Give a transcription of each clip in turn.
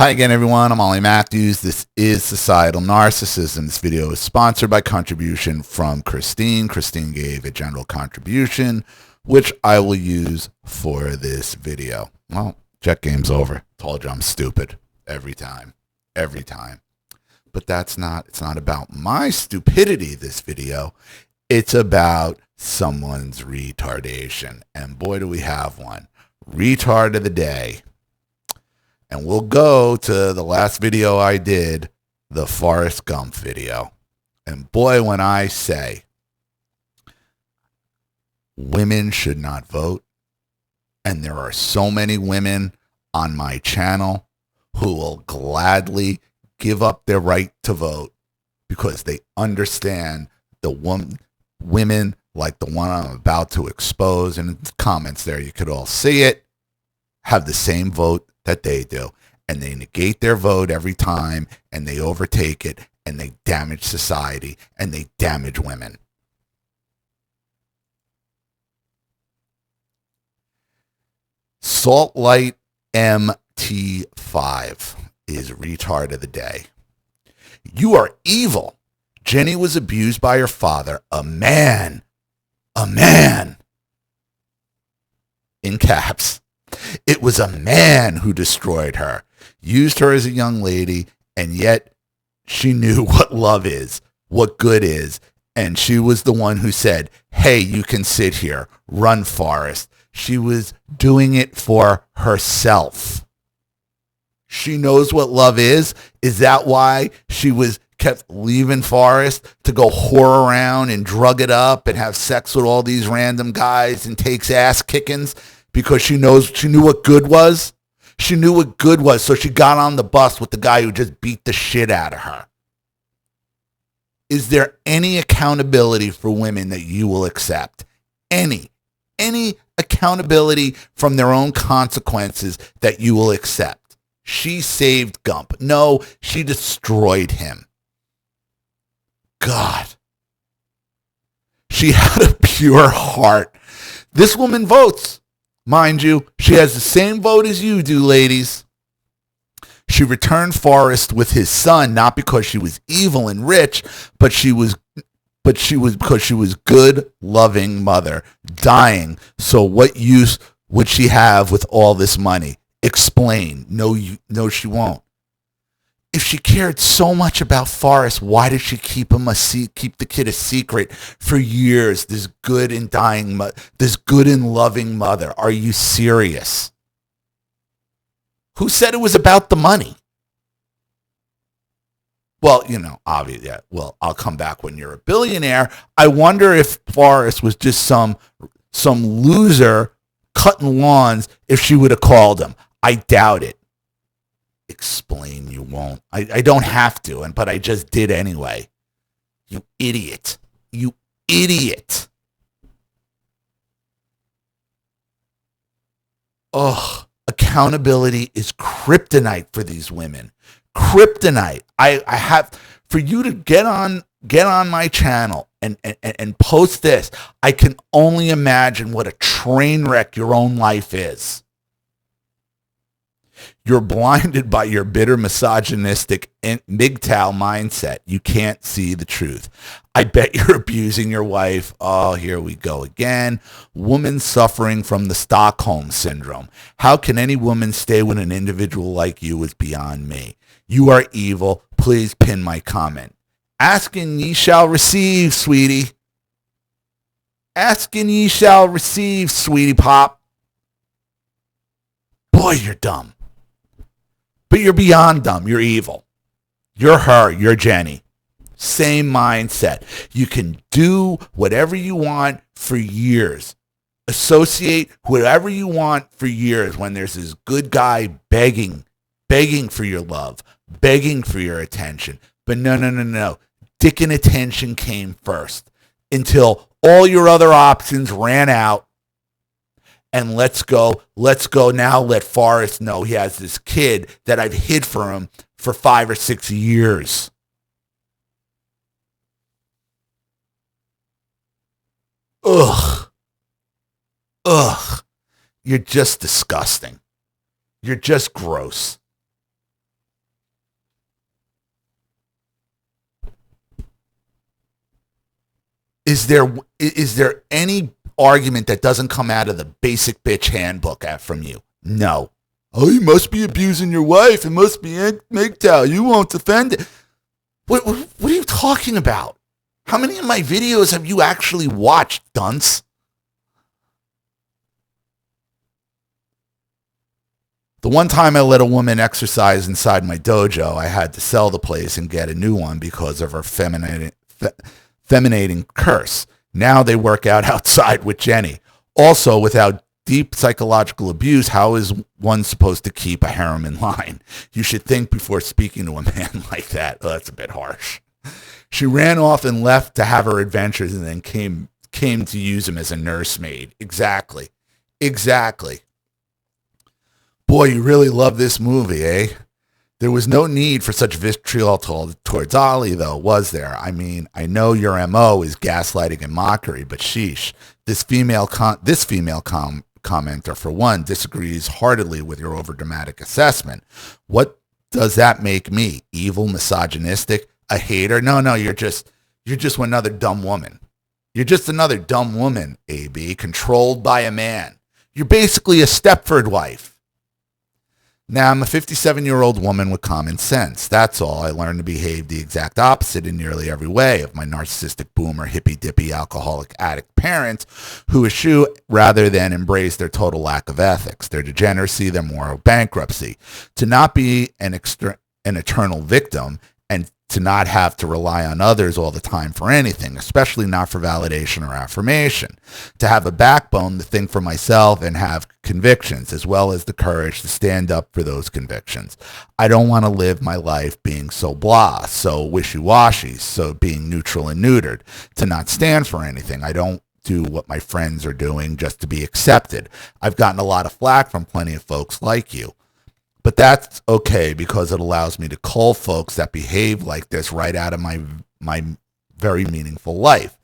Hi again, everyone. I'm Ollie Matthews. This is Societal Narcissism. This video is sponsored by contribution from Christine. Christine gave a general contribution, which I will use for this video. Well, check game's over. Told you I'm stupid. Every time. Every time. But it's not about my stupidity, this video. It's about someone's retardation. And boy, do we have one. Retard of the day. And we'll go to the last video I did, the Forrest Gump video. And boy, when I say women should not vote, and there are so many women on my channel who will gladly give up their right to vote because they understand the women like the one I'm about to expose, and in the comments there you could all see it, have the same vote that they do, and they negate their vote every time, and they overtake it, and they damage society, and they damage women. saltlightMt5 is retard of the day. You are evil. Jenny was abused by her father, a man, in caps. It was a man who destroyed her, used her as a young lady, and yet she knew what love is, what good is, and she was the one who said, hey, you can sit here, run, Forrest. She was doing it for herself. She knows what love is. Is that why she kept leaving Forrest to go whore around and drug it up and have sex with all these random guys and takes ass kickings? Because she knew what good was. She knew what good was, so she got on the bus with the guy who just beat the shit out of her. Is there any accountability for women that you will accept? Any accountability from their own consequences that you will accept? She saved Gump. No, she destroyed him. God. She had a pure heart. This woman votes. Mind you, she has the same vote as you do, ladies. She returned Forrest with his son, not because she was evil and rich, but because she was good, loving mother, dying. So what use would she have with all this money? Explain. No, she won't. If she cared so much about Forrest, why did she keep the kid a secret for years? This good and loving mother. Are you serious? Who said it was about the money? Well, obviously, yeah. Well, I'll come back when you're a billionaire. I wonder if Forrest was just some loser cutting lawns if she would have called him. I doubt it. Explain, you won't. I don't have to, but I just did anyway. You idiot. You idiot. Ugh. Accountability is kryptonite for these women. Kryptonite. I have, for you to get on my channel and post this, I can only imagine what a train wreck your own life is. You're blinded by your bitter, misogynistic MGTOW mindset. You can't see the truth. I bet you're abusing your wife. Oh, here we go again. Woman suffering from the Stockholm Syndrome. How can any woman stay with an individual like you is beyond me. You are evil. Please pin my comment. Ask and ye shall receive, sweetie. Ask and ye shall receive, sweetie pop. Boy, you're dumb. But you're beyond dumb. You're evil. You're her. You're Jenny. Same mindset. You can do whatever you want for years. Associate whatever you want for years when there's this good guy begging for your love, begging for your attention. But no. Dick and attention came first until all your other options ran out. And let's go now. Let Forrest know he has this kid that I've hid for him for 5 or 6 years. Ugh. You're just disgusting. You're just gross. is there any argument that doesn't come out of the basic bitch handbook from you? No. Oh, you must be abusing your wife. It must be MGTOW. You won't defend it. What are you talking about? How many of my videos have you actually watched, dunce? The one time I let a woman exercise inside my dojo, I had to sell the place and get a new one because of her feminating curse. Now they work out outside with Jenny. Also, without deep psychological abuse, how is one supposed to keep a harem in line? You should think before speaking to a man like that. Oh, that's a bit harsh. She ran off and left to have her adventures and then came to use him as a nursemaid. Exactly. Boy, you really love this movie, eh? There was no need for such vitriol towards Ollie, though, was there? I mean, I know your MO is gaslighting and mockery, but sheesh. This female commenter, for one, disagrees heartily with your overdramatic assessment. What does that make me? Evil, misogynistic, a hater? No, you're just another dumb woman. You're just another dumb woman, AB, controlled by a man. You're basically a Stepford wife. Now, I'm a 57-year-old woman with common sense. That's all. I learned to behave the exact opposite in nearly every way of my narcissistic boomer, hippy-dippy, alcoholic addict parents who eschew rather than embrace their total lack of ethics, their degeneracy, their moral bankruptcy. To not be an eternal victim and to not have to rely on others all the time for anything, especially not for validation or affirmation. To have a backbone to think for myself and have convictions, as well as the courage to stand up for those convictions. I don't want to live my life being so blah, so wishy-washy, so being neutral and neutered, to not stand for anything. I don't do what my friends are doing just to be accepted. I've gotten a lot of flack from plenty of folks like you. But that's okay because it allows me to call folks that behave like this right out of my very meaningful life.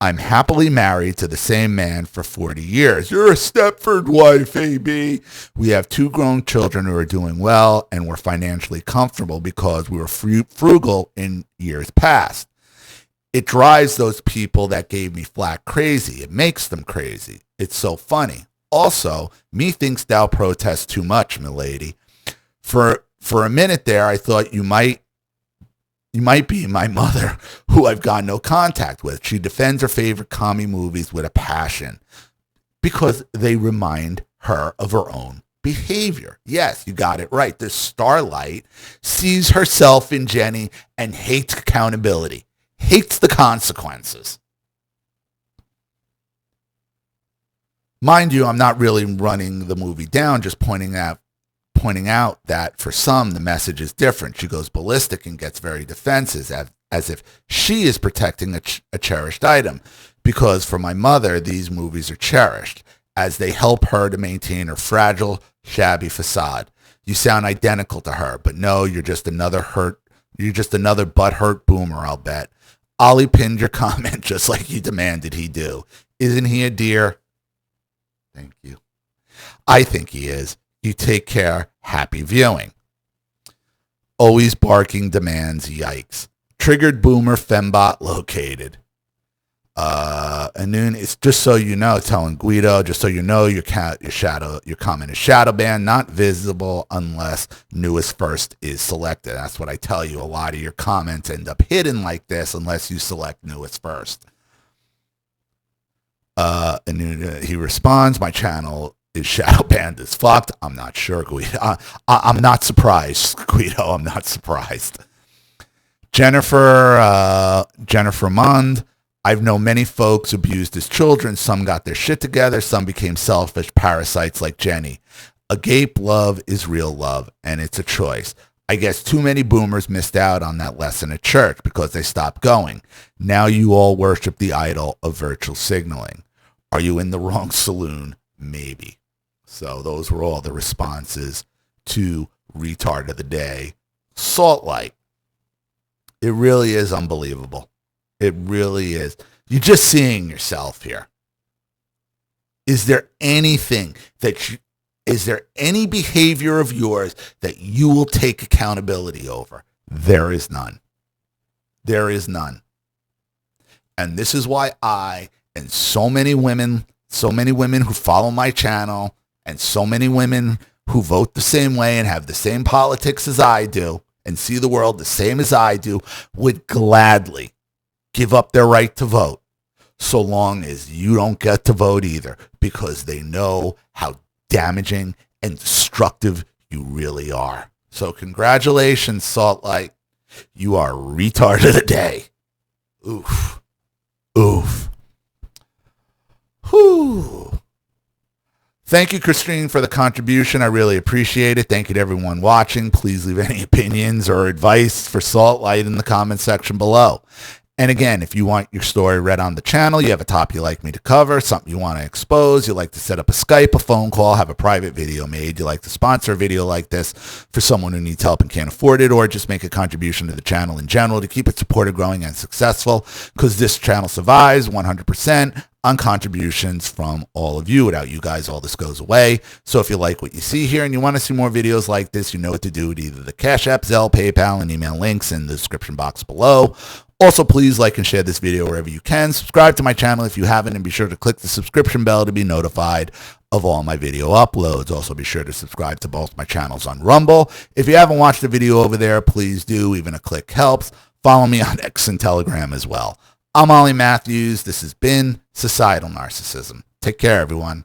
I'm happily married to the same man for 40 years. You're a Stepford wife, AB. We have 2 grown children who are doing well, and we're financially comfortable because we were frugal in years past. It drives those people that gave me flack crazy. It makes them crazy. It's so funny. Also, methinks thou protest too much, milady. For a minute there, I thought you might be my mother, who I've got no contact with. She defends her favorite commie movies with a passion because they remind her of her own behavior. Yes, you got it right. The Starlight sees herself in Jenny and hates accountability, hates the consequences. Mind you, I'm not really running the movie down, just pointing out that for some, the message is different. She goes ballistic and gets very defensive, as if she is protecting a cherished item. Because for my mother, these movies are cherished, as they help her to maintain her fragile, shabby facade. You sound identical to her, but no, you're just another butthurt boomer, I'll bet. Ollie pinned your comment just like you demanded he do. Isn't he a dear? Thank you. I think he is. You take care. Happy viewing. Always barking demands. Yikes. Triggered boomer fembot located. And then it's just so you know, telling Guido, just so you know, your comment is shadow banned, not visible unless newest first is selected. That's what I tell you. A lot of your comments end up hidden like this unless you select newest first. And then he responds, my channel is shadow banned as fucked. I'm not sure, Guido. I'm not surprised, Guido. I'm not surprised. Jennifer Mund. I've known many folks abused as children. Some got their shit together. Some became selfish parasites like Jenny. Agape love is real love, and it's a choice. I guess too many boomers missed out on that lesson at church because they stopped going. Now you all worship the idol of virtual signaling. Are you in the wrong saloon? Maybe. So those were all the responses to Retard of the Day, Salt Light. It really is unbelievable. It really is. You're just seeing yourself here. Is there anything is there any behavior of yours that you will take accountability over? There is none. There is none. And this is why I and so many women who follow my channel and so many women who vote the same way and have the same politics as I do and see the world the same as I do would gladly give up their right to vote so long as you don't get to vote either, because they know how damaging and destructive you really are. So congratulations, Salt Light. You are retard of the day. Oof. Oof. Whew. Thank you, Christine, for the contribution. I really appreciate it. Thank you to everyone watching. Please leave any opinions or advice for Salt Light in the comment section below. And again, if you want your story read on the channel, you have a topic you'd like me to cover, something you want to expose, you'd like to set up a Skype, a phone call, have a private video made, you'd like to sponsor a video like this for someone who needs help and can't afford it, or just make a contribution to the channel in general to keep it supported, growing, and successful, because this channel survives 100% on contributions from all of you. Without you guys, all this goes away. So if you like what you see here and you want to see more videos like this, you know what to do with either the Cash App, Zelle, PayPal, and email links in the description box below. Also, please like and share this video wherever you can. Subscribe to my channel if you haven't, and be sure to click the subscription bell to be notified of all my video uploads. Also, be sure to subscribe to both my channels on Rumble. If you haven't watched the video over there, please do. Even a click helps. Follow me on X and Telegram as well. I'm Ollie Matthews. This has been Societal Narcissism. Take care, everyone.